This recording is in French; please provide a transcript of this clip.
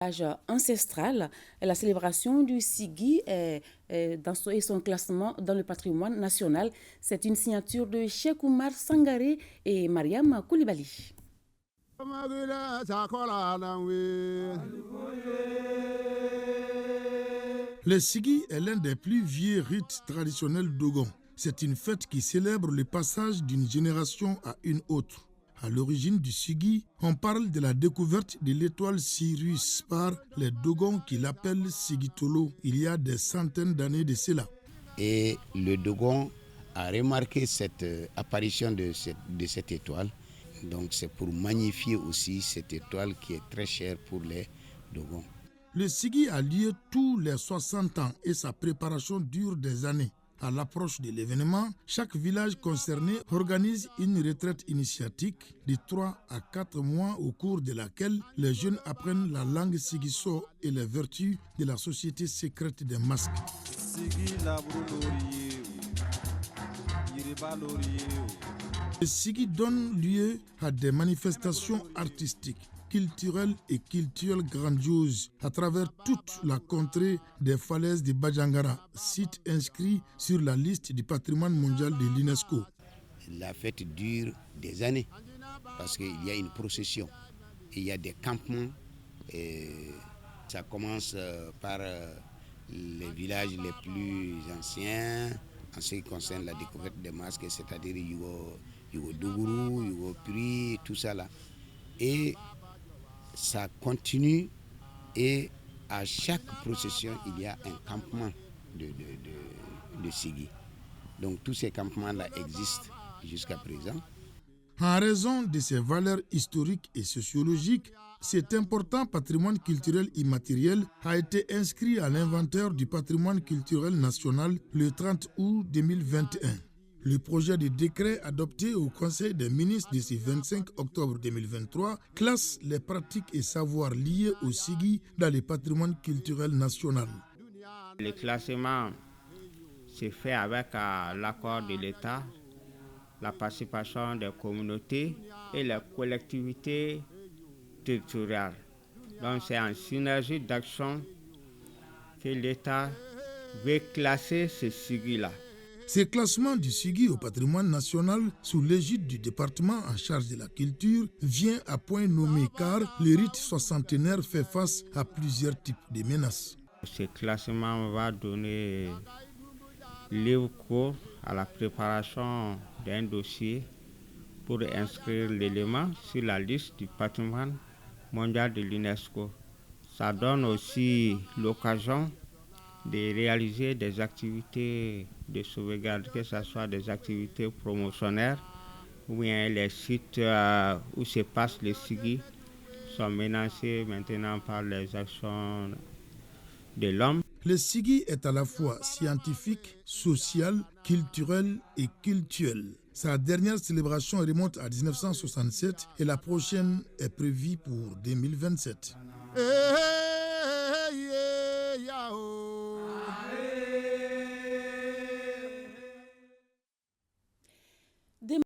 Ancestral, la célébration du Sigi et son classement dans le patrimoine national. C'est une signature de Cheikh Oumar Sangaré et Mariam Koulibaly. Le Sigi est l'un des plus vieux rites traditionnels Dogon. C'est une fête qui célèbre le passage d'une génération à une autre. À l'origine du Sigi, on parle de la découverte de l'étoile Sirius par les Dogons qui l'appellent Sigitolo il y a des centaines d'années de cela. Et le Dogon a remarqué cette apparition de cette étoile. Donc c'est pour magnifier aussi cette étoile qui est très chère pour les Dogons. Le Sigi a lieu tous les 60 ans et sa préparation dure des années. À l'approche de l'événement, chaque village concerné organise une retraite initiatique de 3 à 4 mois au cours de laquelle les jeunes apprennent la langue Sigiso et les vertus de la société secrète des masques. Le Sigi donne lieu à des manifestations artistiques, culturelles et culturelles grandioses à travers toute la contrée des falaises de Bajangara, site inscrit sur la liste du patrimoine mondial de l'UNESCO. La fête dure des années parce qu'il y a une procession, il y a des campements. Et ça commence par les villages les plus anciens en ce qui concerne la découverte des masques, c'est-à-dire Yugo Douguru, Yugo Puri, tout ça là. Et ça continue et à chaque procession, il y a un campement de Sigi. Donc tous ces campements-là existent jusqu'à présent. En raison de ses valeurs historiques et sociologiques, cet important patrimoine culturel immatériel a été inscrit à l'inventaire du patrimoine culturel national le 30 août 2021. Le projet de décret adopté au Conseil des ministres de ce 25 octobre 2023 classe les pratiques et savoirs liés au Sigi dans le patrimoine culturel national. Le classement se fait avec l'accord de l'État, la participation des communautés et les collectivités territoriales. Donc c'est en synergie d'action que l'État veut classer ce Sigi-là. Ce classement du Sigi au patrimoine national sous l'égide du département en charge de la culture vient à point nommé car le rite soixantenaire fait face à plusieurs types de menaces. Ce classement va donner libre cours à la préparation d'un dossier pour inscrire l'élément sur la liste du patrimoine mondial de l'UNESCO. Ça donne aussi l'occasion de réaliser des activités de sauvegarde, que ce soit des activités promotionnelles ou bien les sites où se passe le Sigi sont menacés maintenant par les actions de l'homme. Le Sigi est à la fois scientifique, social, culturel et cultuel. Sa dernière célébration remonte à 1967 et la prochaine est prévue pour 2027.